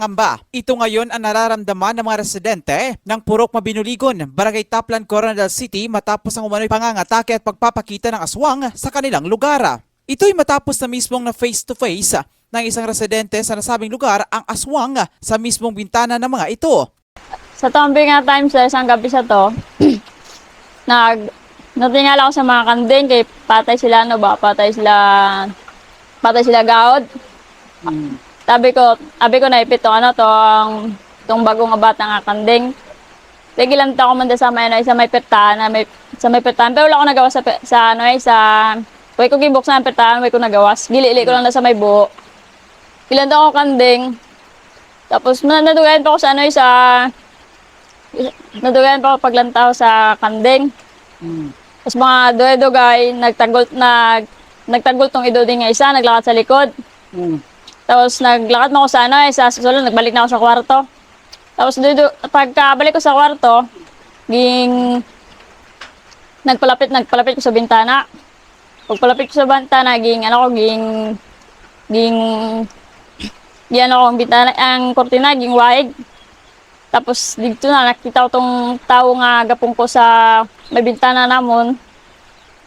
pangamba. Ito ngayon ang nararamdaman ng mga residente ng Purok Mabinuligon, Barangay Taplan, Coronadal City matapos ang umano'y pangangatake at pagpapakita ng aswang sa kanilang lugar. Ito'y matapos na mismong na face-to-face ng isang residente sa nasabing lugar ang aswang sa mismong bintana ng mga ito. Sa tombe nga time sa isang gabi sa to, natingala ako sa mga kanding kay patay sila gaod. Sabi ko naipit tong bagong nga bata nga kanding. Tigilan ta ko man sa may pertana, pero wala ko nagawa way ko gibuksan ang pertana, way ko nagawas. Gili ko lang na sa may buo. Ilan ta ko kanding. Tapos nadugayan pa ako nadugayan pa ako paglantaw sa kanding. Tapos mga dugay-dugay, nagtagol tong idoding nga isa, naglakad sa likod. Tapos naglakad mo ako sa sulod, nagbalik na ako sa kwarto. Tapos pagkabalik ko sa kwarto, nagpalapit ko sa bintana. Pagpalapit ko sa bintana, ang kortina, waig. Tapos dito na nakita ko tong tao nga gapong ko sa may bintana namon.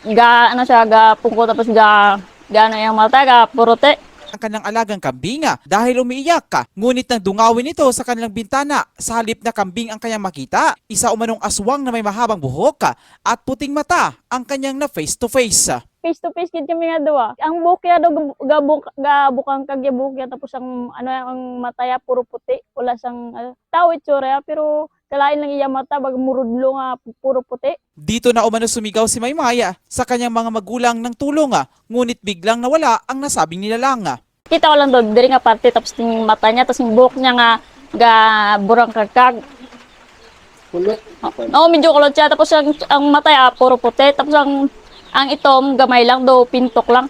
Gapong ko tapos yung mata, purote. Ang kanyang alagang kambing dahil umiiyak ngunit nang dungawin ito sa kanilang bintana sa halip na kambing ang kanyang makita, isa umanong aswang na may mahabang buhok at puting mata ang kanyang na face to face. Face to face kid kami nga duwa. Ang bukya daw gabukang kagyabukya tapos ang mataya puro puti, wala sang tao itsura pero kalain lang iya mata bag murudlo nga puro puti. Dito na umano sumigaw si Maymaya sa kanyang mga magulang ng tulong ngunit biglang nawala ang nasabing nilalang. Kita ko lang doon diri nga parte tapos yung mata niya tapos yung buhok niya nga burang kakag. Kulot. Medyo kulot siya tapos ang mata puro puti tapos ang itom gamay lang do pintok lang.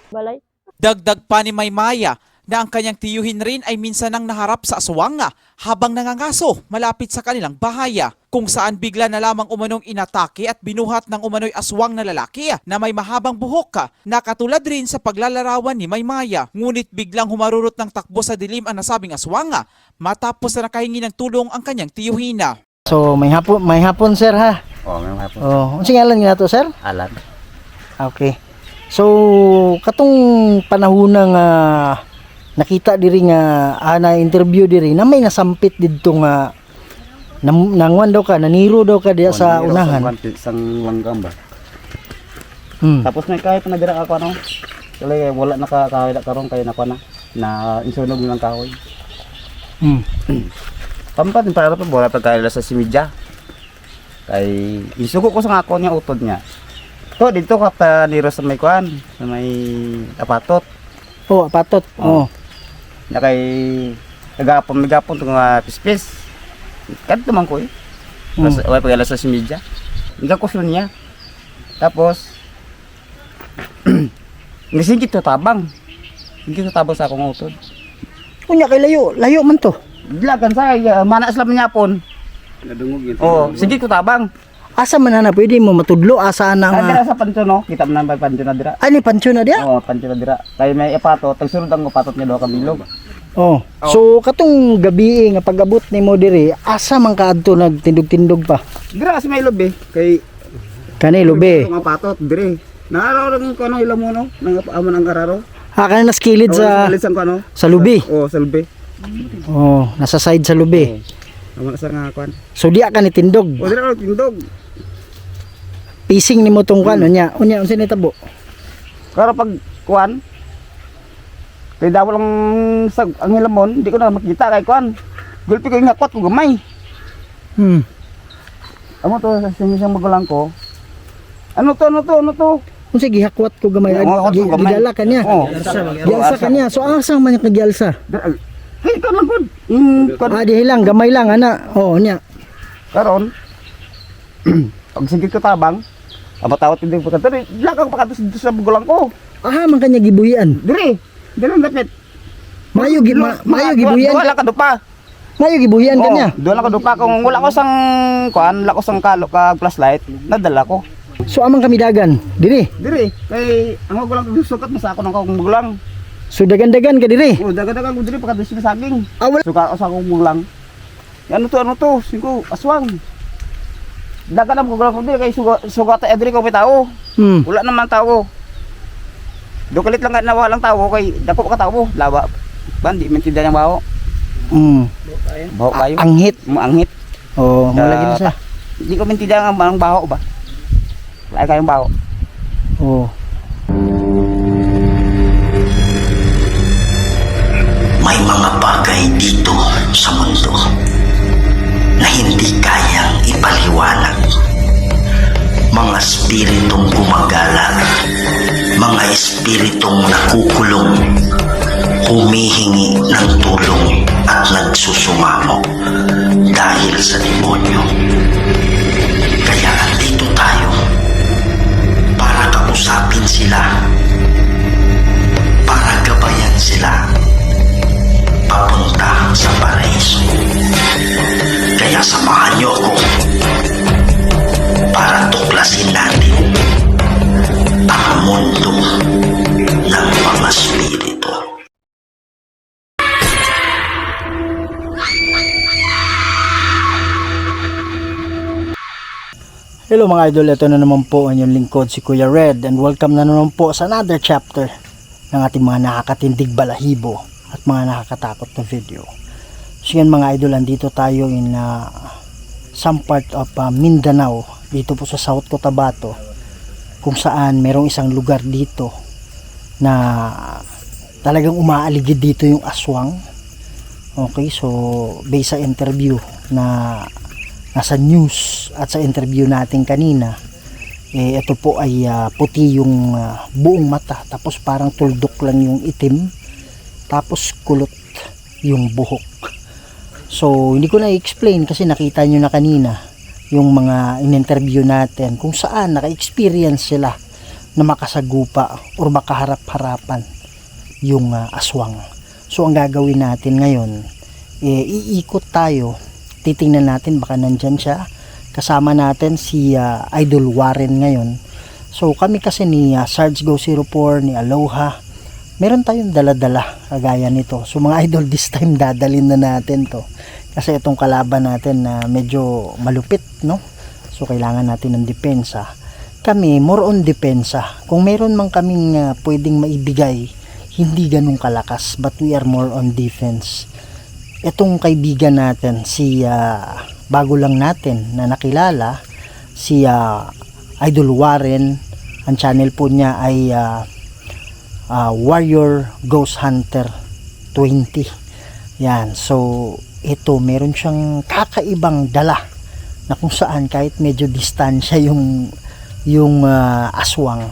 Balay. Dagdag pa ni Maymaya na ang kanyang tiyuhin rin ay minsan nang naharap sa aswang habang nangangaso malapit sa kanilang bahay, kung saan bigla na lamang umanong inatake at binuhat ng umano'y aswang na lalaki na may mahabang buhok na katulad rin sa paglalarawan ni Maymaya. Ngunit biglang humarurot ng takbo sa dilim ang nasabing aswang matapos na nakahingi ng tulong ang kanyang tiyuhin. So may hapon sir ha. May hapon. Unsang ngalan nga to sir? Alan. Okay. So katong panahon nga nakita diri nga na interview diri na may nasampit didto nga nangwan daw ka, naniro daw ka diya sa unahan. Sang langgam ba. Tapos may kahit na dira ako kaya wala nakakawila karon kay na insunog ng kahoy. Pampat para pa bola pagkaila sa simidya. Kay isugo ko sa ako niya utod niya. To dito ka pa niro sa may kuan, sa may apatot. Oh, apatot. Oh. Na kay nagapon tong pispis. Kadto man ko Tapos way pagala sa simidya. Ika ko niya. Tapos nisingkit to tabang. Hindi to tabang sa akong utod. Unya kay layo man to. Dilagan sa manas lang niya pon. Nadungog ito. Oh, sige ko tabang. Asa man na pwede mo matudlo asa na Dira sa pancho no, kita man na pancho na dira. Ani pancho na dia? Oh, pancho na dira. Kay may ipato, tagsunod ang patot niya do ka bilog. Oh. So katong gabi nga pag-abot nimo diri, asa man kaadto nagtindog-tindog pa? Dira sa may lobe kay Kani lobe. Mga patot dire. Naaraw lang ko ilang mo no, nang amon ang kararo. Kani nas kilid sa sa lubi. Oh, sa lubi. Oh, nasa side sa lubi. Amon sa nga kuan. So di ka ni tindog. Oh, dira tindog. Pising nimo tong kuan unya unsa ni tabo? Karo pag kuan kay daw lang sa ang hilamon, di ko na makita kay kuan. Gulpi ko ingakot ko gamay. Amo to sa sinisang magulang ko. Ano to? Unsa gihakwat ko gamay? Gidala kanya. Oh. Gialsa kanya. So asa man yung gialsa? Hey, ito lang good. Di lang gamay lang ana. Oh, nya. Karon pag sige ko tabang, abot-awot hindi ko kadto. Lakang pakatos dito sa magulang ko. Aha man kanya gibuhian. Dire ang dapit. Mayo gibuhian. Wala ka dupa. Mayo gibuhian kanya. Doon ako dupa kung wala ko sang kuan, wala ko sang kalo ka flashlight, nadala ko. So amang kami dagan. Diri. Kay ang magulang ko sukat mo sa ako ng magulang. So dagan-dagan ka diri. Oh, daga-daga ko diri pagkadus sa saging. Ah, wala. Suka sa akong bulang. Ano to? Singko aswang. Daga na ko diri kay suga ta diri ko may tao. Wala naman tao. Dukalit lang na walang tao kay dako ka tao. Lawa. Bandi mintinda ng baho. Baho kayo. Anghit. Anghit. Oh, malagi na siya. Hindi ko mintinda ng baho ba. Wala kayong baho. Oh. May mga bagay dito sa mundo na hindi kayang ipaliwanag. Mga espiritong gumagala, mga espiritong nakukulong, humihingi ng tulong at nagsusumamo dahil sa demonyo. Kaya andito tayo para kausapin sila, para gabayan sila papunta sa paraiso. Kaya samahan niyo ako para tuklasin natin ang mundo ng mga spirito. Hello mga idol, ito na naman po ang inyong lingkod si Kuya Red and welcome na naman po sa another chapter ng ating mga nakakatindig balahibo at mga nakakatakot na video. So yan mga idol, andito tayo in some part of Mindanao, dito po sa South Cotabato, kung saan merong isang lugar dito na talagang umaaligid dito yung aswang. Okay, so based sa interview na nasa news at sa interview natin kanina, ito po ay puti yung buong mata, tapos parang tuldok lang yung itim, tapos kulot yung buhok. So hindi ko na i-explain kasi nakita nyo na kanina yung mga in-interview natin kung saan naka-experience sila na makasagupa or makaharap-harapan yung aswang. So ang gagawin natin ngayon, iikot tayo, titingnan natin baka nandyan siya. Kasama natin si Idol Warren ngayon. So kami kasi ni Sarge Go 04, ni Aloha, meron tayong dala-dala kagaya nito. So mga idol, this time dadalhin na natin to kasi itong kalaban natin na medyo malupit, no? So kailangan natin ng depensa. Kami more on depensa. Kung meron man kaming pwedeng maibigay, hindi ganun kalakas, but we are more on defense. Itong kaibigan natin, si bago lang natin na nakilala, si Idol Warren, ang channel po niya ay Warrior Ghost Hunter 20. Yan, so ito meron siyang kakaibang dala na kung saan kahit medyo distansya yung aswang,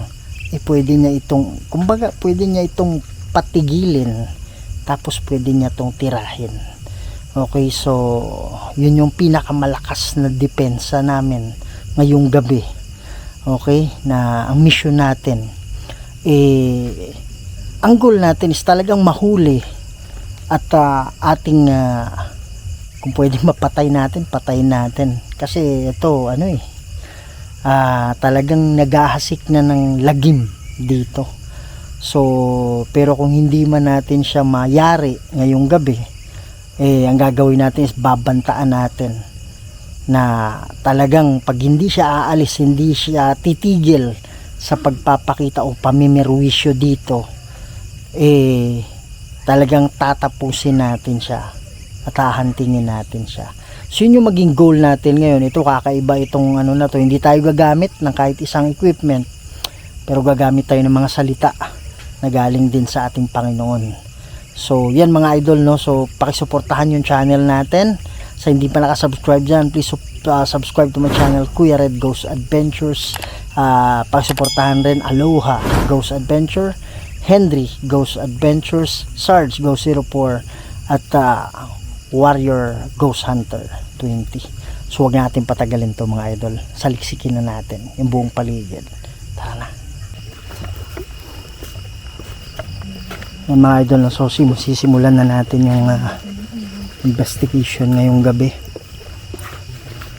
pwede niya itong, kumbaga pwede niya itong patigilin, tapos pwede niya itong tirahin. Okay, so yun yung pinakamalakas na depensa namin ngayong gabi. Okay, na ang mission natin, ang goal natin is talagang mahuli at ating kung pwedeng mapatay natin, patayin natin. Kasi ito talagang naghahasik na ng lagim dito. So pero kung hindi man natin siya mayari ngayong gabi, ang gagawin natin is babantaan natin na talagang pag hindi siya aalis, hindi siya titigil sa pagpapakita o pamimerwisyo dito, talagang tatapusin natin siya at hahantingin natin siya. So yun yung maging goal natin ngayon. Ito kakaiba itong na to, hindi tayo gagamit ng kahit isang equipment, pero gagamit tayo ng mga salita na galing din sa ating Panginoon. So yan mga idol, no, so pakisuportahan yung channel natin. Sa hindi pa nakasubscribe dyan, please subscribe to my channel, Kuya Red Ghost Adventures. Pakisuportahan rin Aloha Ghost Adventure, Henry Ghost Adventures, Sarge Go 04 at Warrior Ghost Hunter 20. So huwag natin patagalin to mga idol, saliksikin na natin yung buong paligid. Tara na. Yan mga idol, so sisimulan na natin yung investigation ngayong gabi.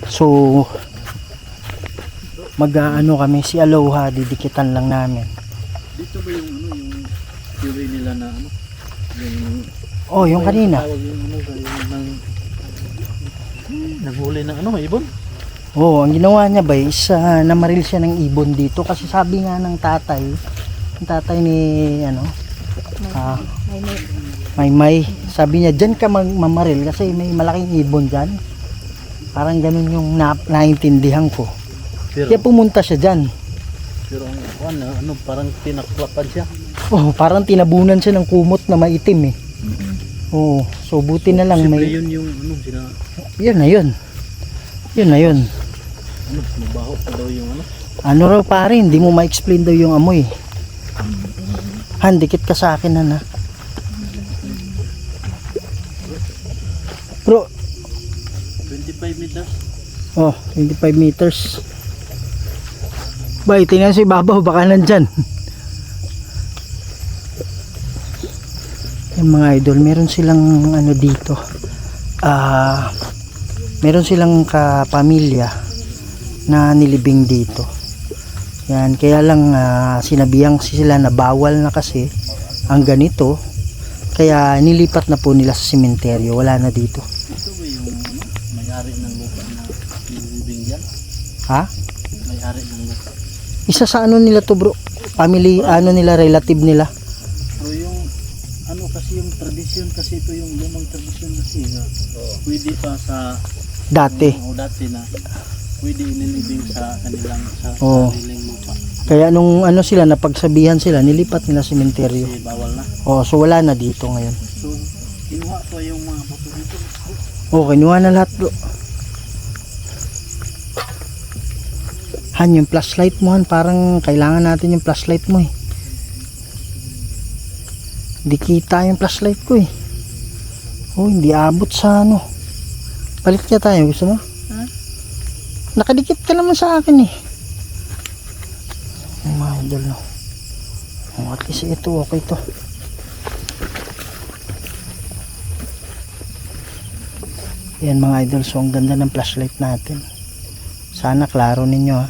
So kami, si Aloha didikitan lang namin. Dito ba yung yung theory nila na Oh, yung kanina. Tawag yung ano, yung naghuli ng ano, ibon. Oh, ang ginawa niya ba is namaril siya ng ibon dito kasi sabi nga ng tatay, ni ano, Maymay, sabi niya diyan ka mamaril kasi may malaking ibon diyan. Parang ganun yung naintindihan ko. Kaya pumunta siya diyan. Pero ano, parang tinaklapan siya. Oh, parang tinabunan siya ng kumot na maitim eh. Oh, so buti na lang Siyempre may yun yung ano, yun na yun. Yun na yun. ano, mabaho pa daw yung ano. Ano raw pare, hindi mo ma-explain daw yung amoy. Han, dikit ka sa akin na. Bro, 25 meters. oh, 25 meters. Bay, tingnan si Babaw, baka nandyan. Yung mga idol, meron silang ano dito. Meron silang kapamilya na nilibing dito. Yan, kaya lang sinabihan sila na bawal na kasi ang ganito. Kaya nilipat na po nila sa sementeryo. Wala na dito. Ito ba yung ano, may-ari ng lupa na nilibing dyan? Ha? May-ari ng lupa. Isa sa ano nila to bro? Family, ano nila, relative nila. Pero yung ano kasi yung tradisyon kasi ito yung lumang tradisyon kasi na pwede pa sa Dati. dati na pwede inilibing sa kanilang Oo. sariling lupa. Kaya nung ano sila, napagsabihan sila, nilipat nila sementeryo. Kasi bawal na. Oh, so wala na dito ngayon. So kinuha ko yung mga buto dito. Oh, kinuha na lahat bro. Han, yung flashlight mo Han, parang kailangan natin yung flashlight mo eh. Hindi kita yung flashlight ko eh. Oh, hindi abot sa ano. Palit kaya tayo, gusto mo? Ha? Nakadikit ka naman sa akin eh. Ay, mga idol no. Oh, at least ito, okay to. Yan mga idol, so ang ganda ng flashlight natin. Sana klaro ninyo ha.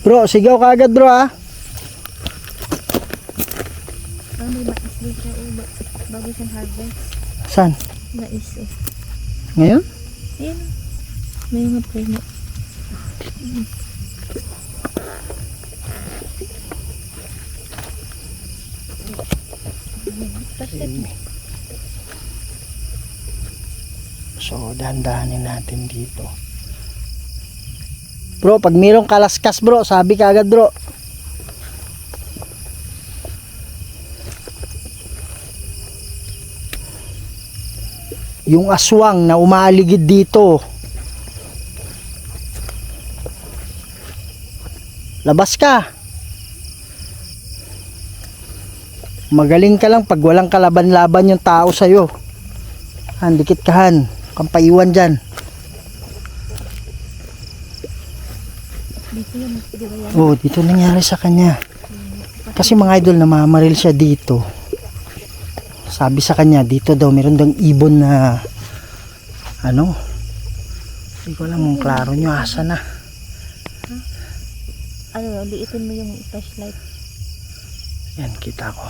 Bro, sigaw ka agad bro ha. May mais din siya bago siyang harvest. Saan? Mais eh. Ngayon? Ayan. May mga puno. So, dahan-dahanin natin dito. Bro, pag mayroong kalaskas bro, sabi ka agad bro. Yung aswang na umaaligid dito. Labas ka. Magaling ka lang pag walang kalaban-laban yung tao sa'yo. Han, dikit ka Han. Kang paiwan dyan. Dito yan, di ba yan? Oh, dito nangyari sa kanya. Kasi mga idol, namamaril siya dito. Sabi sa kanya, dito daw, meron daw ibon na ano? Hindi ko alam kung klaro nyo, asa na. Ano, liitin mo yung flashlight. Yan, kita ko.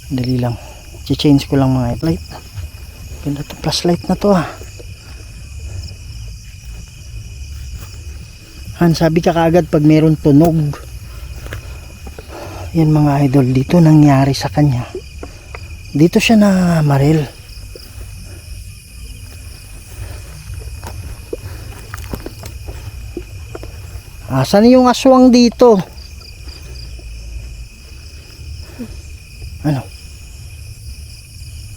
Dali lang. I-change ko lang mga light. Ganda to flashlight na to ah. Han, sabi ka kaagad pag meron tunog. Yan mga idol, dito nangyari sa kanya. Dito siya na maril. Asan yung aswang dito? Ano?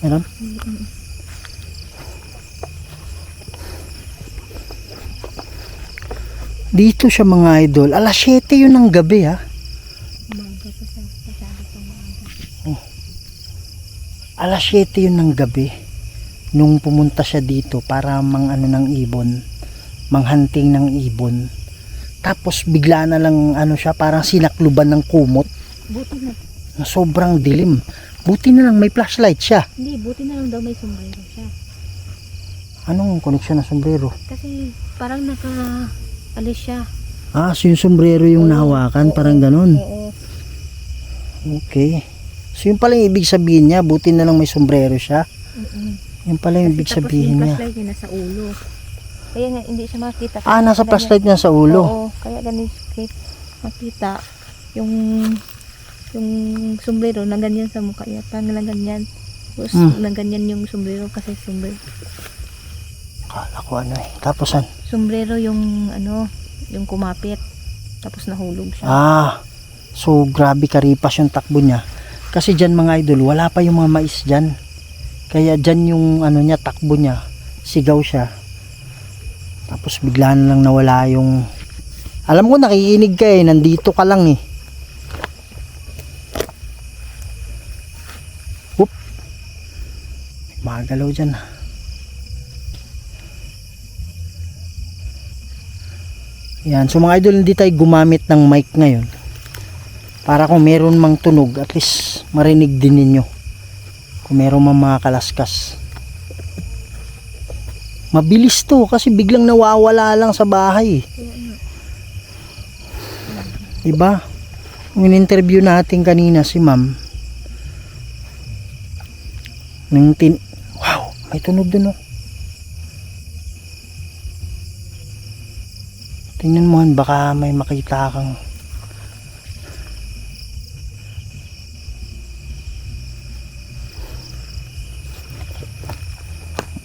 Meron? Dito siya mga idol. Alas 7 yun ng gabi ha. Oh. Alas 7 yun ng gabi. Nung pumunta siya dito para ano ng ibon. Manghunting ng ibon. Tapos bigla na lang ano siya, parang sinakluban ng kumot. Buti na. Na sobrang dilim. Buti na lang may flashlight siya. Hindi, buti na lang daw may sombrero siya. Anong koneksyon na sombrero? Kasi parang naka-alis siya. Ah, so yung sombrero yung nahawakan, parang ganun. Oo. Okay. So yun pala yung ibig sabihin niya, buti na lang may sombrero siya. Yun pala yung ibig sabihin niya. flashlight niya nasa ulo. Kaya nga hindi siya makita. Nasa flashlight niya sa ulo. Oo, kaya ganito makita yung sombrero na ganyan sa mukha niya. Parang lang ganyan. Tapos lang ganyan yung sombrero kasi sombrero. Kala ko ano eh. Tapos an? Sombrero yung yung kumapit. Tapos nahulog siya. So grabe karipas yung takbo niya. Kasi dyan mga idol, wala pa yung mga mais dyan. Kaya dyan yung niya, takbo niya. Sigaw siya. Tapos bigla na lang nawala yung... Alam ko nakikinig ka eh, nandito ka lang eh. Whoop. Magalaw dyan ah. Yan, so mga idol, hindi tayo gumamit ng mic ngayon. Para kung meron mang tunog, at least marinig din ninyo. Kung meron mang mga kalaskas. Mabilis to kasi biglang nawawala lang sa bahay. Diba? Yung in-interview natin kanina si ma'am. Wow, may tunog dun oh. Tingnan mo, baka may makita kang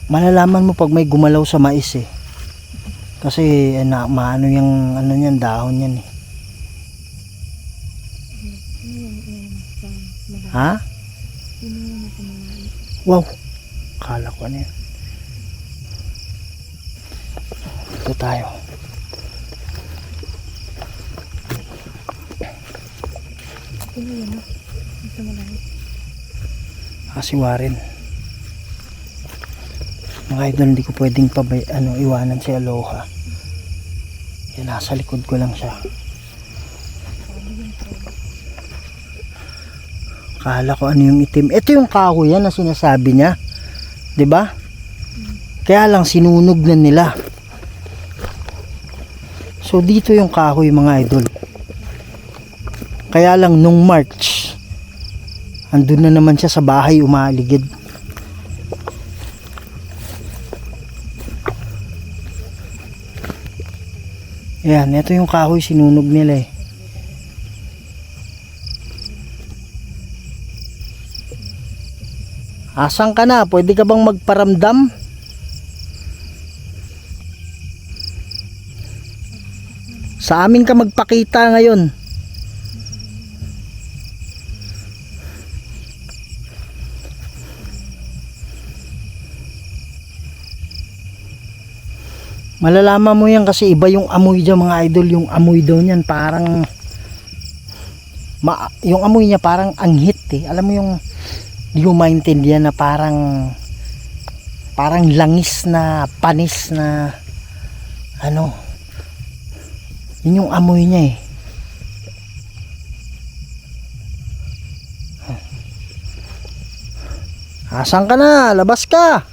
malalaman mo pag may gumalaw sa mais eh. Kasi maano yung niyan, dahon yan eh. Ha? Wow. Kala ko ano yan. Ito tayo. Kasiwarin. Mga idol, hindi ko pwedeng iwanan si Aloha. Yan, nasa likod ko lang siya. Kala ko ano yung itim. Ito yung kahoy yan na sinasabi niya. 'Di ba? Kaya lang sinunog na nila. So dito yung kahoy mga idol. Kaya lang nung March, andun na naman siya sa bahay umaligid. Ayan, ito yung kahoy sinunog nila eh. Asan ka na? Pwede ka bang magparamdam? Sa amin ka magpakita ngayon. Malalaman mo yan kasi iba yung amoy dyan mga idol. Yung amoy daw niyan parang yung amoy niya parang anghit eh. Alam mo yung hindi mo maintindihan na parang langis na panis na yun yung amoy niya eh. Asan ka na? Labas ka.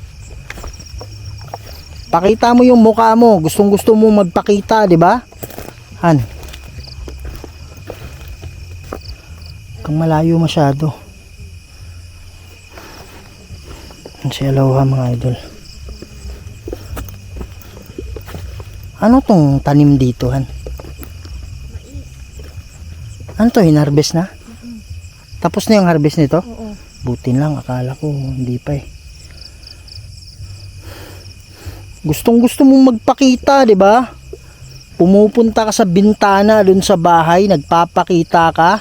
Pakita mo yung mukha mo. Gustong gusto mo magpakita, di ba? Han. Kang malayo masyado. Si Aloha mga idol. Ano tong tanim dito, Han? Ano to, hinarvest na? Tapos na yung harvest nito? Oo. Buti lang, akala ko hindi pa eh. Gustong gusto mong magpakita, di ba? Pumupunta ka sa bintana dun sa bahay, nagpapakita ka.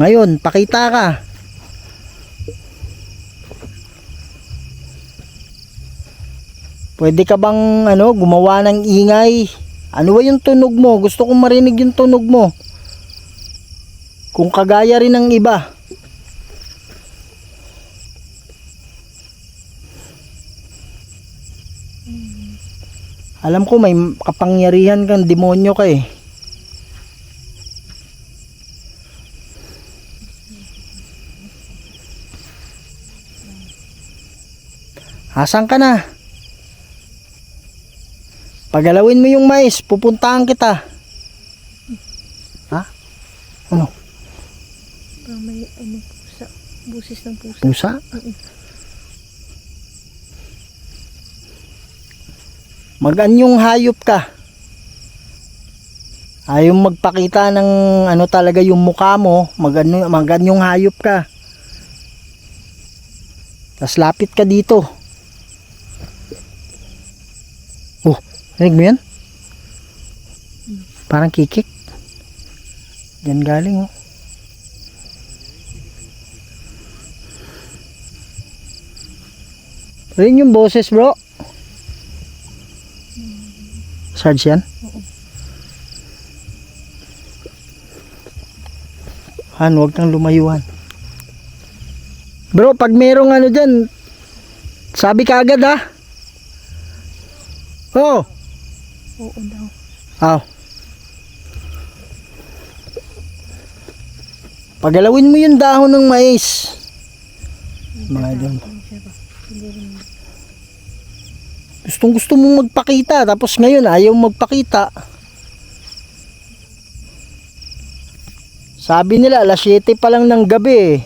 Ngayon, pakita ka. Pwede ka bang gumawa ng ingay? Ano ba yung tunog mo? Gusto kong marinig yung tunog mo. Kung kagaya rin ng iba. Alam ko may kapangyarihan kang demonyo ka eh. Asan ka na? Pagalawin mo yung mais, pupuntahan kita. Ano? Parang may ano, pusa. Busis ng pusa. Pusa? Mag-anyong hayop ka. Ayaw magpakita ng ano talaga yung mukha mo. Mag-anyong hayop ka. Tas lapit ka dito. Oh, narinig mo yan? Parang kikik. Diyan galing oh. Rin yung boses bro. Sarge yan? Han, huwag kang lumayuan. Bro, pag merong ano dyan, sabi ka agad ha. Oh. Oo daw. Aw. Pagalawin mo yung dahon ng mais. Mga idol. Gustong gusto mong magpakita, tapos ngayon ayaw magpakita. Sabi nila, alas 7 pa lang ng gabi.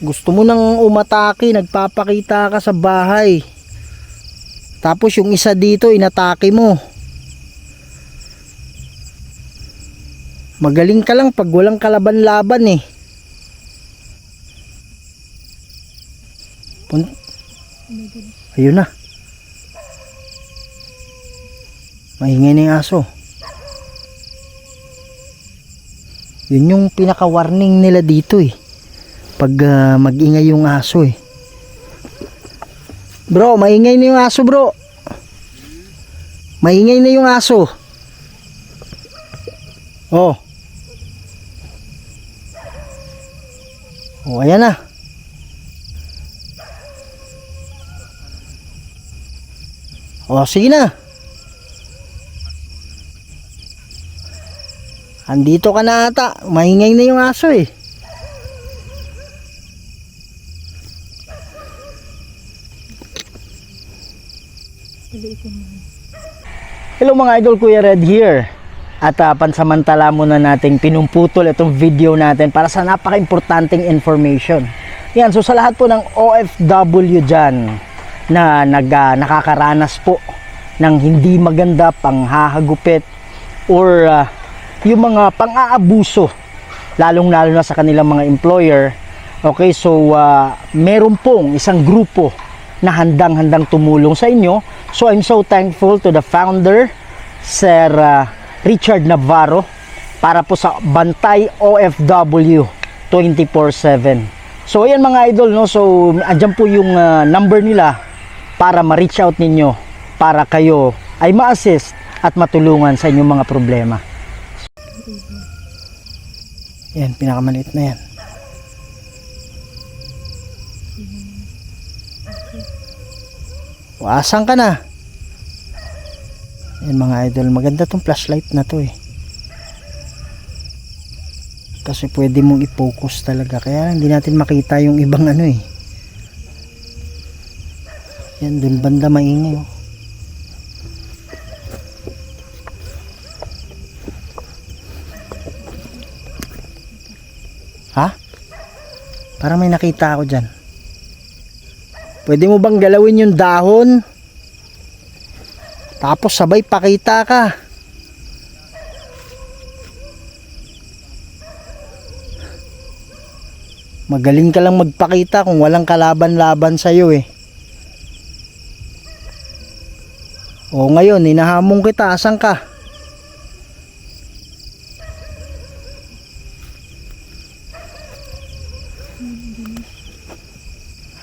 Gusto mo nang umatake, nagpapakita ka sa bahay. Tapos yung isa dito, inatake mo. Magaling ka lang pag walang kalaban-laban eh. Ayun na. Maingay na yung aso. Yun yung pinaka-warning nila dito eh. Pag mag-ingay yung aso eh. Bro, maingay na yung aso bro. Maingay na yung aso. Oh. Oh, ayan na. Oh, sige na. Andito ka na ata. Maingay na yung aso eh. Hello mga idol, Kuya Red here. At pansamantala muna nating pinumputol itong video natin para sa napaka-importanting information. Yan, so sa lahat po ng OFW dyan na nakakaranas po ng hindi maganda panghahagupit or yung mga pang-aabuso, lalong-lalo na sa kanilang mga employer. Okay, so meron pong isang grupo na handang-handang tumulong sa inyo. So I'm so thankful to the founder, Sir Richard Navarro, para po sa Bantay OFW 24/7. So ayan mga idol, no, so andyan po yung number nila para ma-reach out ninyo, para kayo ay ma-assist at matulungan sa inyong mga problema. Yan, pinakamaliit na yan. Asan ka na? Yan mga idol, maganda tong flashlight na to eh. Kasi pwede mong i-focus talaga, kaya hindi natin makita yung ibang ano eh. Yan, dun banda maingay oh. Ha? Parang may nakita ako dyan. Pwede mo bang galawin yung dahon? Tapos sabay pakita ka. Magaling ka lang magpakita kung walang kalaban-laban sa'yo eh. O ngayon, hinahamon kita. Asan ka?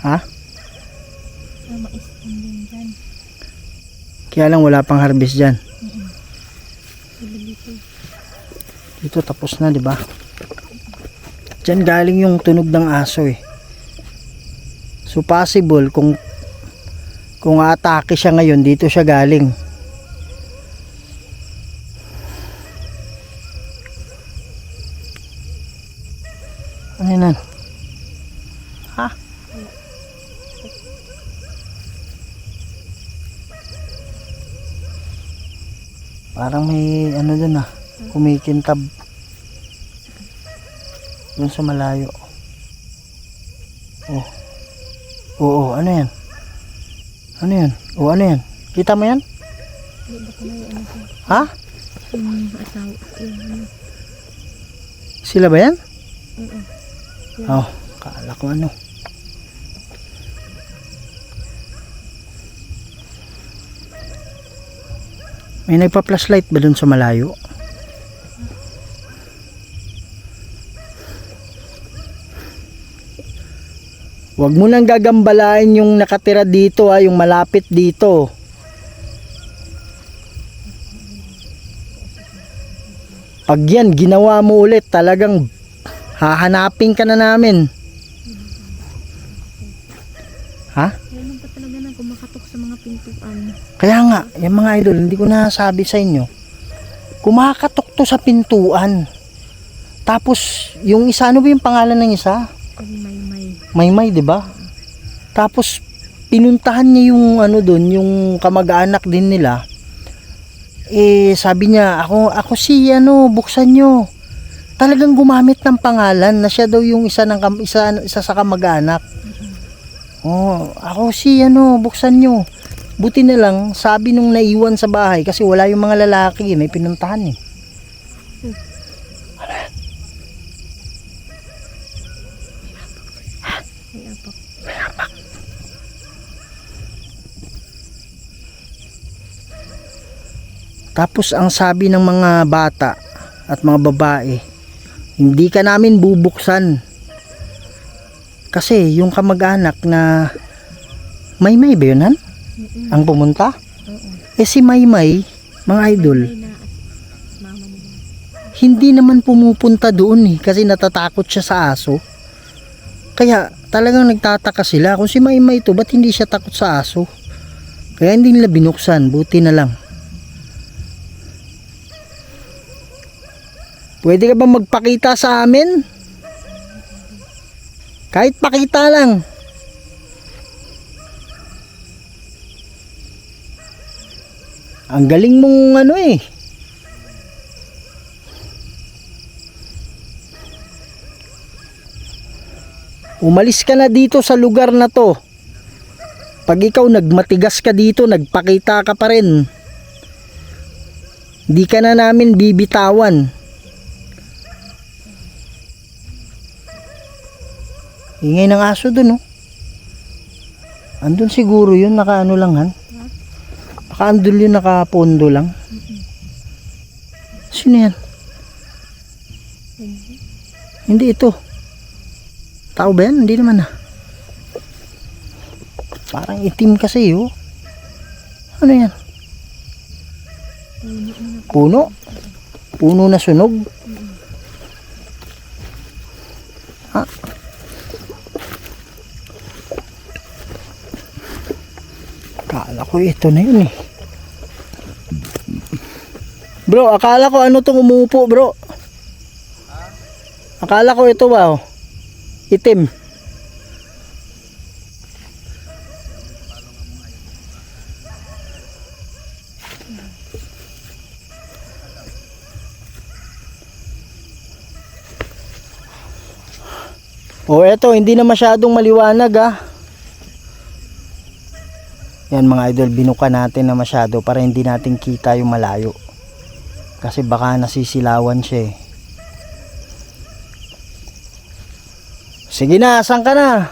Ha? Kaya lang wala pang harvest dyan. Dito tapos na, di ba? Dyan galing yung tunog ng aso eh. So possible kung atake siya ngayon, dito siya galing. Ano yun? Ha? Parang may ano dun ah. Kumikintab. Doon sa malayo. Oh. Oo, ano yan? Ano yan? Oh, ano yan? Kita mo yan? Ha? Yung asawa. Yung ano. Sila ba yan? Oo. Oh, kala ko ano. May nagpa-flashlight ba dun sa malayo? Huwag mo nang gagambalain yung nakatira dito ha, yung malapit dito. Pag yan ginawa mo ulit, talagang hahanapin ka na namin. Ha? Meron pa talaga na kumakatok sa mga pintuan. Kaya nga, yung mga idol, hindi ko nasabi sa inyo. Kumakatok to sa pintuan. Tapos, yung isa, ano ba yung pangalan ng isa? Sabi may. Maymay, di ba? Tapos, pinuntahan niya yung ano doon, yung kamag-anak din nila. Eh, sabi niya, ako si ano, buksan nyo. Talagang gumamit ng pangalan na siya daw yung isa sa kamag-anak. Oh, ako si ano, buksan nyo. Buti na lang, sabi nung naiwan sa bahay kasi wala yung mga lalaki, may pinuntahan eh. May apak. Tapos ang sabi ng mga bata at mga babae, hindi ka namin bubuksan. Kasi yung kamag-anak na Maymay ba yun, han? Ang pumunta? Eh si Maymay, mga idol, May na mama nila. hindi naman pumupunta doon eh kasi natatakot siya sa aso. Kaya talagang nagtataka sila kung si Maymay to, ba't hindi siya takot sa aso? Kaya hindi nila binuksan, buti na lang. Pwede ka ba magpakita sa amin? Kahit pakita lang. Ang galing mong ano eh. Umalis ka na dito sa lugar na to. Pag ikaw nagmatigas ka dito, nagpakita ka pa rin. Hindi ka na namin bibitawan. Ingay ng aso dun, oh. Andun siguro yun, nakaano lang, han? Baka andun yun, nakapondo lang. Sino yan? Hindi ito. Tao ba yan? Hindi naman, ah. Parang itim kasi, oh. Ano yan? Puno? Puno na sunog? Ha? Akala ko ito na yun eh. Bro, akala ko ano tong umuupo, bro. Akala ko ito ba, oh. Itim. Oh, eto, hindi na masyadong maliwanag, ah. Yan mga idol, binuka natin na masyado para hindi natin kita yung malayo. Kasi baka nasisilawan siya eh. Sige na, asan ka na?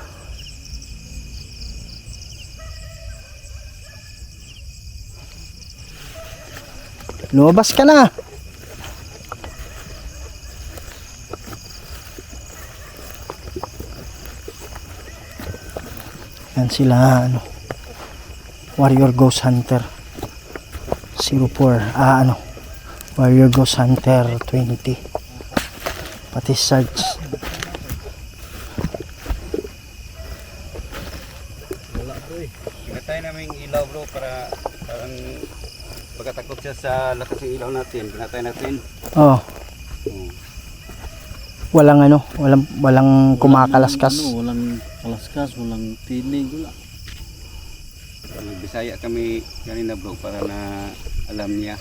Lumabas ka na. Yan sila, ano, Warrior Ghost Hunter 04, Warrior Ghost Hunter 20, pati Sarge. Pinatay namin ilaw bro para parang pagkatakot siya sa lakas ng ilaw natin. Pinatay natin. Oh. Walang ano, walang kumakalaskas. Walang kalaskas, walang tinig, wala. Bisaya kami kanina bro para na alam niya.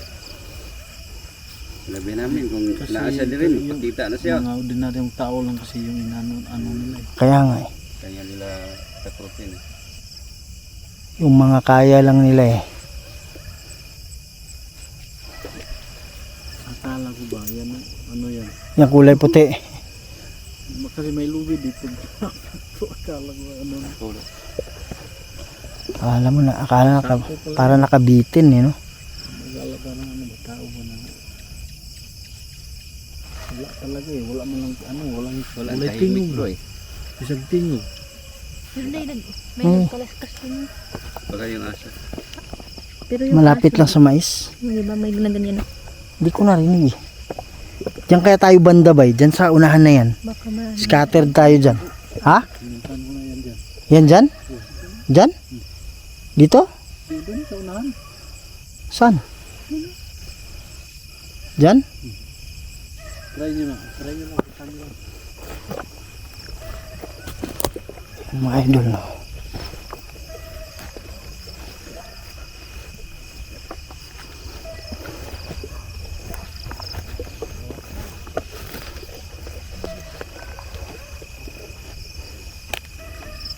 Labi namin kung Kasi naasa din rin, yung pakita na siya. mga ordinaryong tao lang kasi yung ano nila eh. Kaya nga eh. Kaya nila takutin. Yung mga kaya lang nila eh. Akala ko ba, yan, ano yan? Yung kulay puti. Kasi may lubi dito. So, akala ko ano. Akala para nakabitin eh, no? Akala ba ng ano ba, tao ba na? Wala talaga eh, wala man lang, ano, walang tingog bro eh. Isang tingog. May nagkalaskas din. Baka yung asa. Pero yung Malapit aso, lang sa mais. Di ba may ginaganyan na? Hindi ko narinig eh. Diyan kaya tayo banda bay. Diyan sa unahan na yan. Baka ma... Scattered tayo dyan. Ha? Pinuntahan ko na yan dyan. Yan dyan? Dyan? Dito? Doon sa unahan. Saan? Dyan? Try nyo lang. Try nyo lang. Mga idol, no?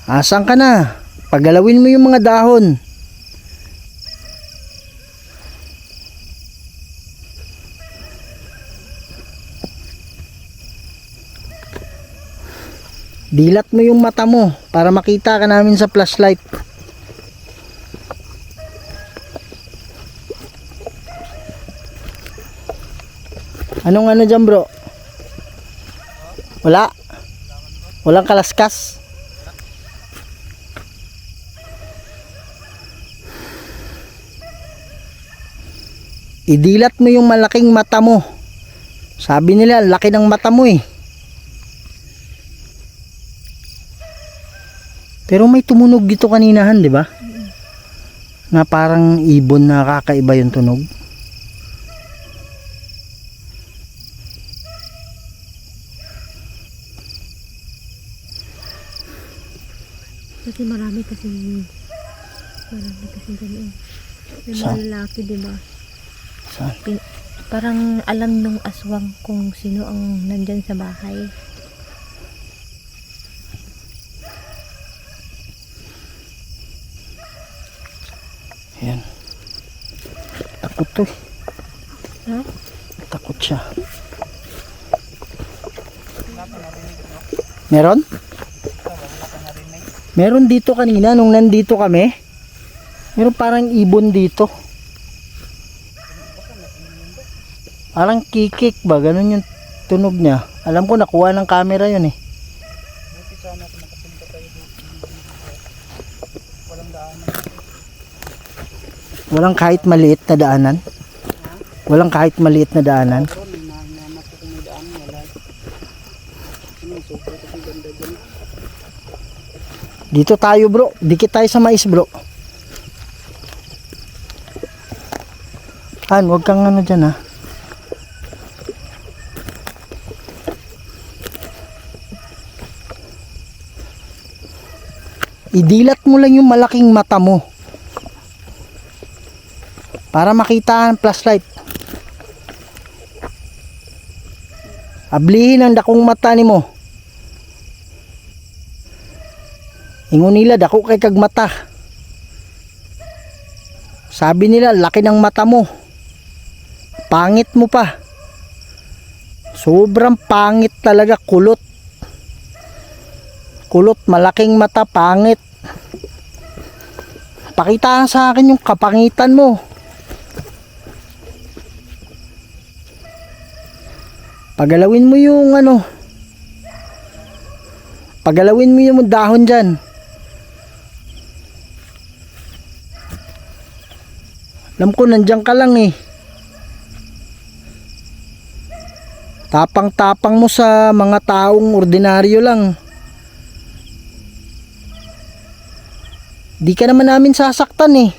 Asan ka na? Pagalawin mo yung mga dahon. Dilat mo yung mata mo para makita ka namin sa flashlight. Anong ano dyan bro? Wala? Walang kalaskas? Idilat mo yung malaking mata mo. Sabi nila, laki ng mata mo eh. Pero may tumunog dito kaninahan, di ba? Na parang ibon na kakaiba yung tunog. Kasi marami kasi ganyan. May Saan? mga lalaki, di ba? Saan? Parang alam nung aswang kung sino ang nandyan sa bahay. Ayan. Takot to eh. Ha? Takot siya. Meron? Meron dito kanina nung nandito kami. Meron parang ibon dito. Parang kikik ba? Ganun yung tunog niya. Alam ko nakuha ng camera yun eh. Walang kahit maliit na daanan. Walang kahit maliit na daanan. Dito tayo bro. Dikit tayo sa mais bro. Han, huwag kang ano dyan ha. Idilat mo lang yung malaking mata mo. Para makita ang flashlight. Ablihin ang dakong mata ni mo. Ingon nila dako kay kag mata. Sabi nila laki ng mata mo. Pangit mo pa. Sobrang pangit talaga, kulot. Kulot, malaking mata, pangit. Pakita sa akin yung kapangitan mo. Pagalawin mo yung ano. Pagalawin mo yung dahon dyan. Alam ko nandiyan ka lang eh. Tapang-tapang mo sa mga taong ordinaryo lang. Di ka naman namin sasaktan eh.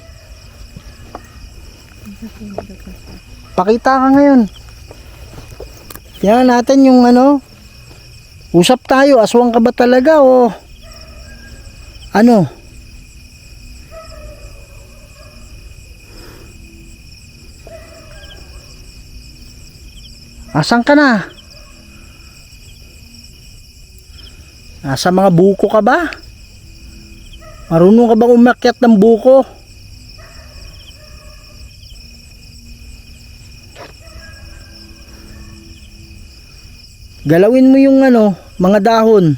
Pakita ka ngayon. Tingnan natin yung ano. Usap tayo, aswang ka ba talaga o ano? Asan ka na? Nasa mga buko ka ba? Marunong ka bang umakyat ng buko? Galawin mo yung mga dahon.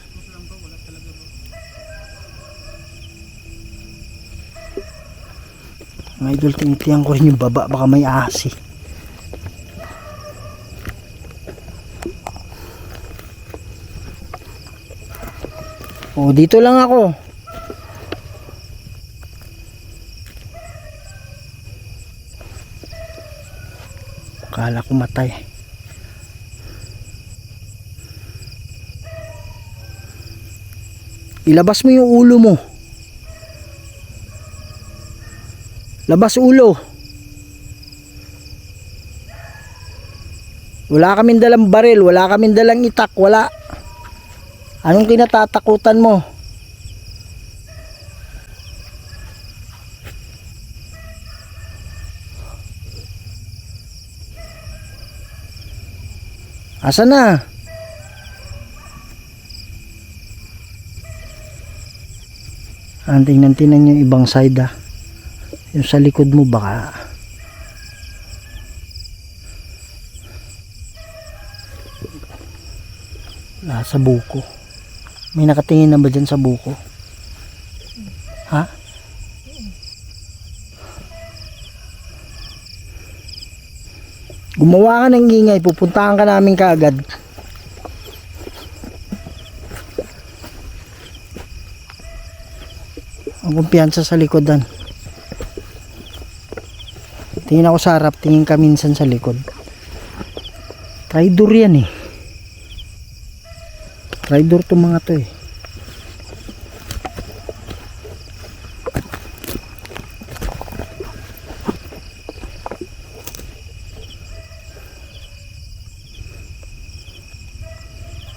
Mga idol, tinitiyan ko rin yung baba, baka may ahas eh. Oh, dito lang ako. Akala ko matay. Ilabas mo yung ulo mo. Labas ulo. Wala kaming dalang baril, wala kaming dalang itak, wala. Anong kinatatakutan mo? Asa na? Tingnan yung ibang side ah. Yung sa likod mo baka sa buko. May nakatingin na ba dyan sa buko? Ha? Gumawa ka ng ingay, pupuntahan ka namin kaagad. Ang kumpiyansa sa likodan. Tingin ako sa harap, tingin ka minsan sa likod. Traitor yan eh. Traitor to mga to eh.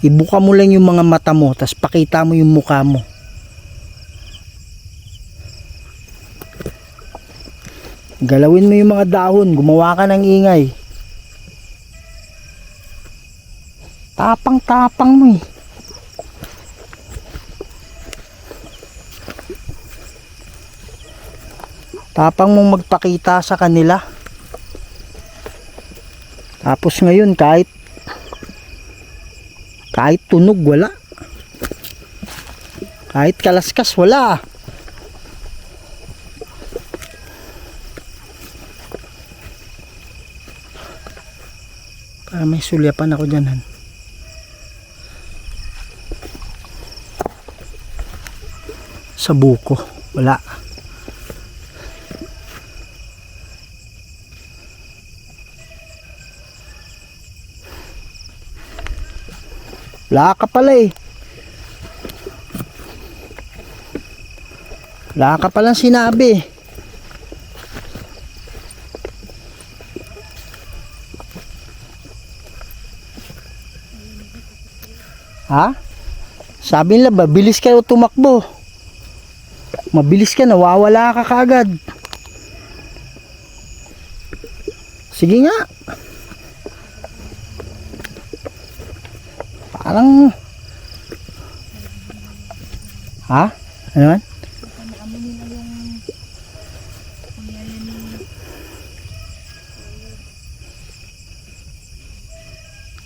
Ibuka mo lang yung mga mata mo, tas pakita mo yung mukha mo. Galawin mo yung mga dahon, gumawa ka ng ingay. Tapang-tapang mo eh. Tapang mong magpakita sa kanila. Tapos ngayon kahit tunog wala. Kahit kalaskas wala. Para may sulyapan ako dyan han. Sa buko wala. Wala ka pala eh. Wala ka palang sinabi. Ha? Sabi nila mabilis ka tumakbo. Mabilis ka, nawawala ka kaagad. Sige nga. Parang ha? Ano man?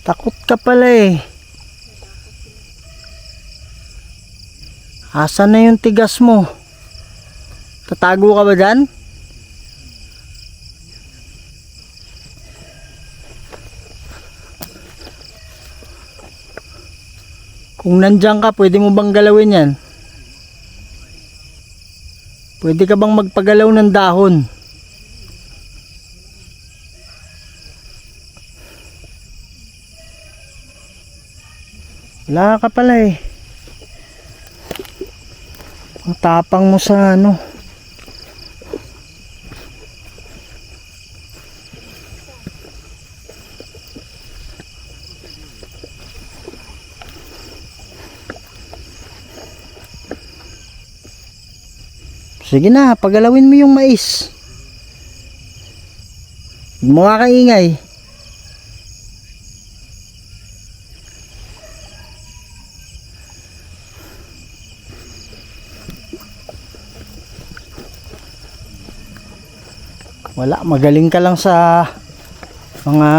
Takot ka pala eh. Asan na yung tigas mo? Tatago ka ba dyan? Kung nandyan ka, pwede mo bang galawin yan? Pwede ka bang magpagalaw ng dahon? Wala ka pala eh. Ang tapang mo sa ano. Sige na, pagalawin mo yung mais. Huwag mo ka ingay. Wala, magaling ka lang sa mga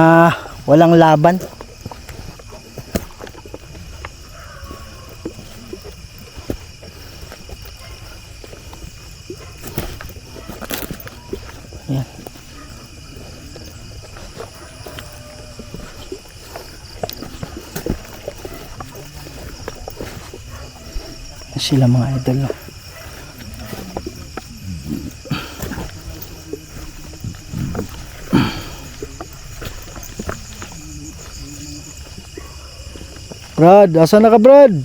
walang laban. Yan. Sila mga idol. Brad, asa na ka, Brad?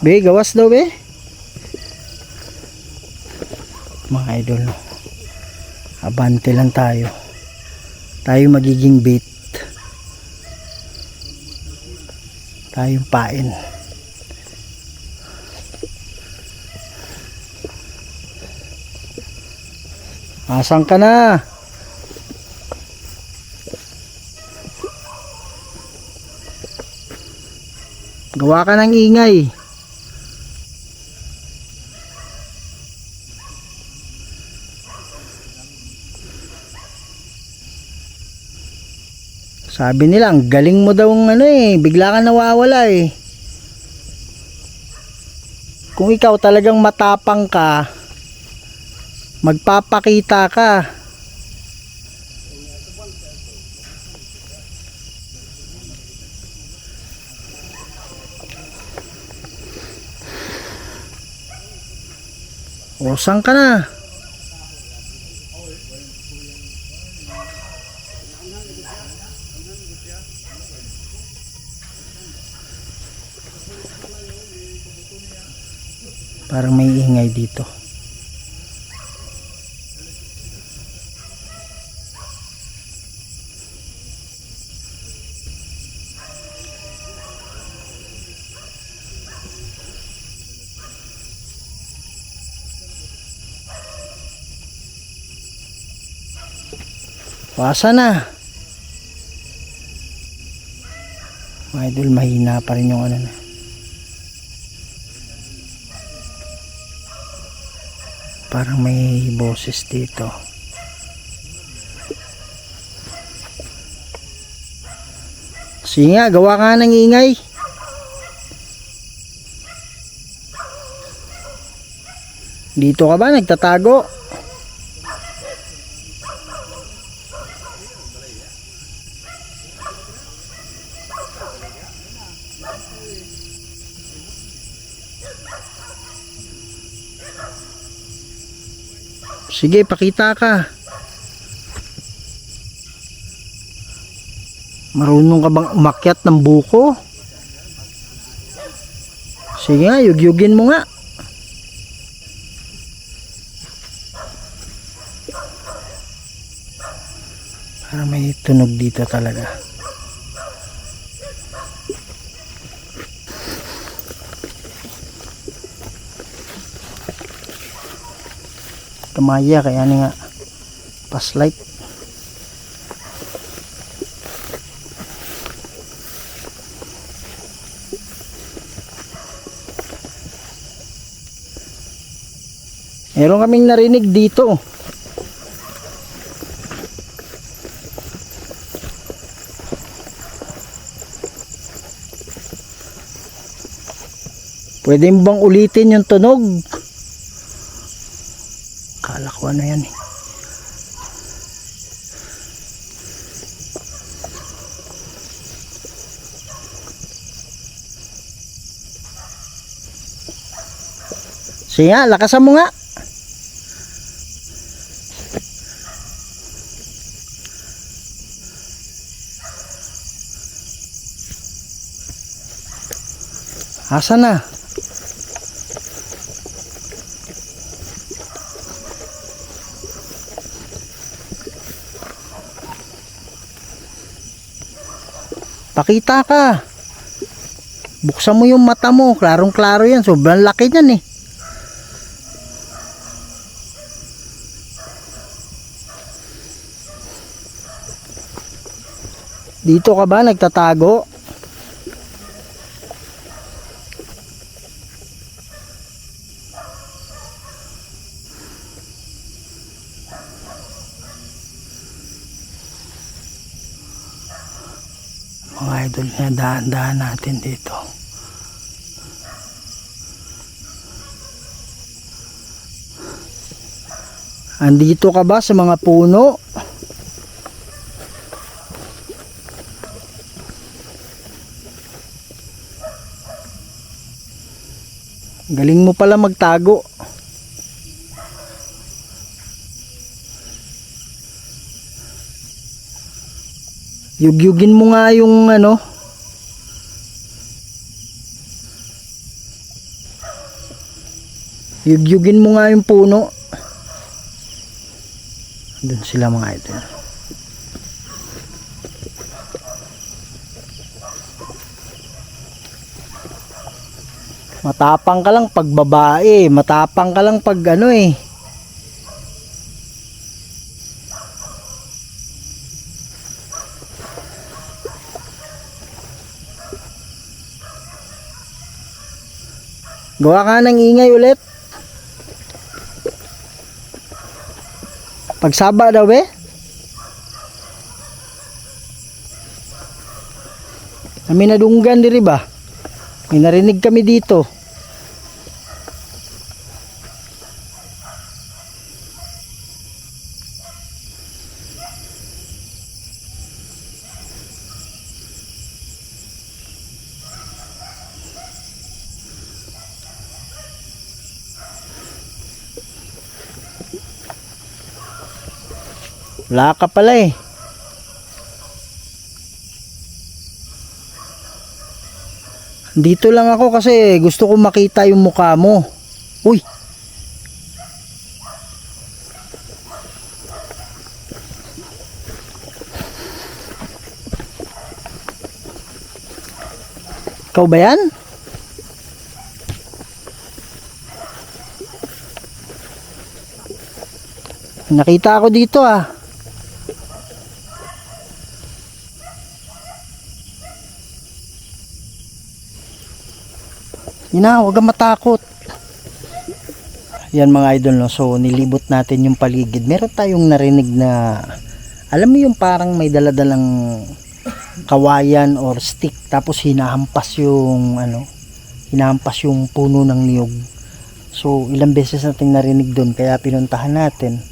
Be, gawas daw, be. Mga idol, no? Abante lang tayo. Tayo magiging bait. Tayong pain. Asan ka na? Gawa ka ng ingay. Sabi nila, ang galing mo daw ng bigla ka nawawala eh. Kung ikaw talagang matapang ka, magpapakita ka. O, saan ka na? Parang may ingay dito. Wasa na. Mga idol, mahina pa rin yung ano na. Parang may boses dito. Sige nga, gawa ka ng ingay. Dito ka ba nagtatago? Sige, pakita ka. Marunong ka bang umakyat ng buko? Sige nga, yugyugin mo nga. Parang may tunog dito talaga. Kamaya kaya ni nga paslight. Meron kaming narinig dito. Pwede mo bang ulitin yung tunog? Kala ko ano yan eh. Sige nga, lakasan mo nga. Asa na? Pakita ka. Buksan mo yung mata mo. Klarong klaro yan. Sobrang laki yan eh. Dito ka ba nagtatago? Mga idol, na daan-daan natin dito. Andito ka ba sa mga puno? Galing mo pala magtago. Yugyugin mo nga yung ano. Yugyugin mo nga yung puno. Doon sila mga idol. Matapang ka lang pag babae, matapang ka lang pag ano eh. Gawa ka ng ingay ulit. Pagsaba daw eh. Kami nadunggan diri ba? May narinig kami dito. Wala ka pala eh. Dito lang ako kasi gusto ko makita yung mukha mo. Uy. Ikaw ba yan? Nakita ako dito ah. Ina, huwag kang matakot. Yan mga idol, no? So nilibot natin yung paligid. Meron tayong narinig na, alam mo yung parang may daladalang kawayan or stick, tapos hinahampas yung ano, hinahampas yung puno ng niyog. So ilang beses nating narinig doon, kaya pinuntahan natin.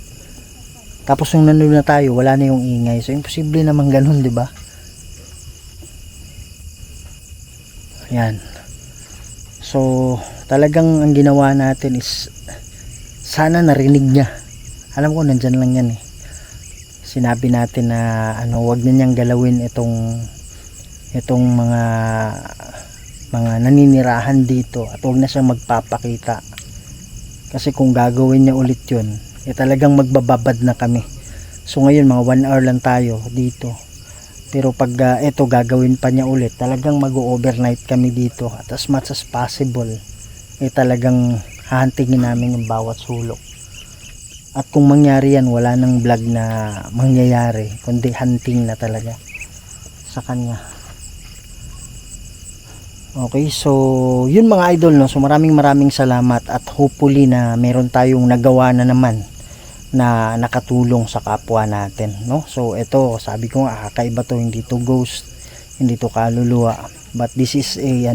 Tapos nung nandun na tayo, wala na yung ingay. So imposible naman ganun, di ba? Yan. So talagang ang ginawa natin is sana narinig niya. Alam ko nandyan lang yan eh. Sinabi natin na ano, wag na niyang galawin itong mga naninirahan dito, at wag na siyang magpapakita. Kasi kung gagawin niya ulit yun, eh talagang magbababad na kami. So ngayon mga 1 hour lang tayo dito. Pero pag ito gagawin pa niya ulit, talagang mag-overnight kami dito. At as much as possible, eh talagang hahantingin namin yung bawat sulok. At kung mangyari yan, wala nang vlog na mangyayari, kundi hunting na talaga sa kanya. Okay, so yun mga idol, no? So maraming salamat, at hopefully na meron tayong nagawa na naman na nakatulong sa kapwa natin, no? So ito, sabi ko nga, kakaiba to, hindi to ghost, hindi to kaluluwa, but this is a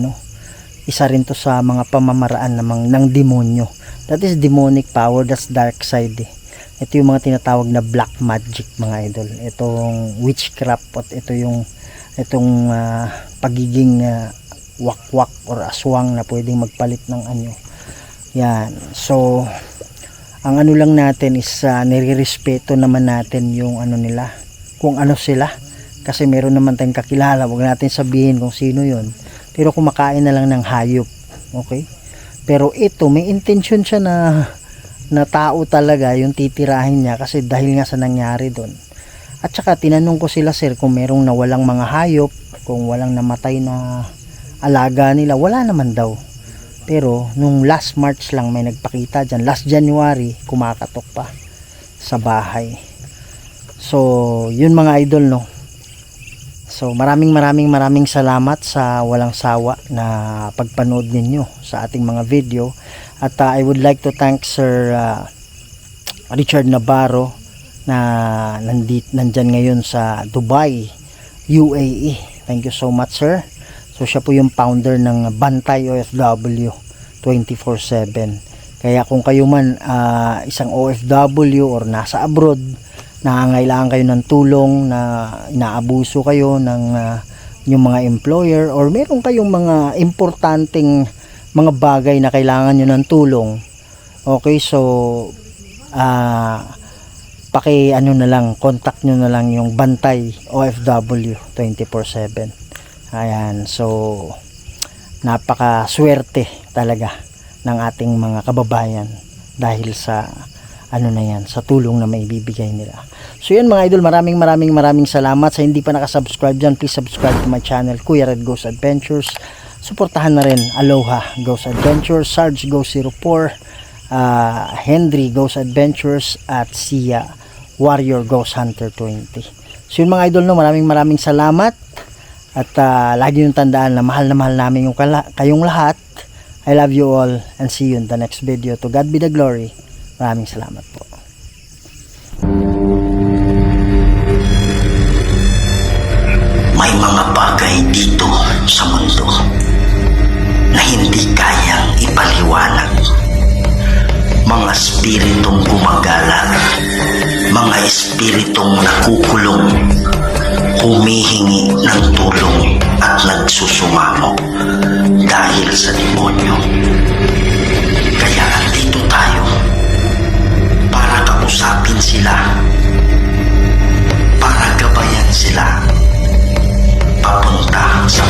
isa rin to sa mga pamamaraan ng demonyo. That is demonic power, that's dark side eh. Ito yung mga tinatawag na black magic mga idol. Itong witchcraft, at itong pagiging wakwak or aswang na pwedeng magpalit ng anyo. Yan. So ang ano lang natin is nire-respeto naman natin yung ano nila, kung ano sila, kasi meron naman tayong kakilala, wag natin sabihin kung sino yun, pero kumakain na lang ng hayop, okay? Pero ito may intention siya na tao talaga yung titirahin niya, kasi dahil nga sa nangyari doon. At saka tinanong ko sila, sir, kung merong nawalang mga hayop, kung walang namatay na alaga nila, wala naman daw. Pero nung last March lang may nagpakita dyan, last January kumakatok pa sa bahay. So yun mga idol, no? So maraming salamat sa walang sawa na pagpanood ninyo sa ating mga video. At I would like to thank Sir Richard Navarro na nandyan ngayon sa Dubai, UAE. Thank you so much, sir. So siya po yung founder ng Bantay OFW 24/7. Kaya kung kayo man isang OFW or nasa abroad, nangangailangan kayo ng tulong, na inaabuso kayo ng yung mga employer, or meron kayong mga importanteng mga bagay na kailangan nyo ng tulong, okay, so contact nyo na lang yung Bantay OFW 24/7. Ayan, so napakaswerte talaga ng ating mga kababayan dahil sa sa tulong na maibibigay nila. So yun mga idol, maraming salamat. Sa hindi pa nakasubscribe dyan, please subscribe to my channel, Kuya Red Goes Adventures. Suportahan na rin Aloha Goes Adventures, Sarge Goes 04, Henry Goes Adventures, at Sia Warrior Goes Hunter 20. So yun mga idol, no, maraming salamat. At lagi yung tandaan na mahal namin yung kayong lahat. I love you all and see you in the next video. To God be the glory. Maraming salamat po. May mga bagay dito sa mundo na hindi kayang ipaliwanag. Mga espiritong gumagala, mga espiritong nakukulong, humihingi ng tulong at nagsusumamo dahil sa demonyo. Kaya andito tayo para kausapin sila, para gabayan sila papunta sa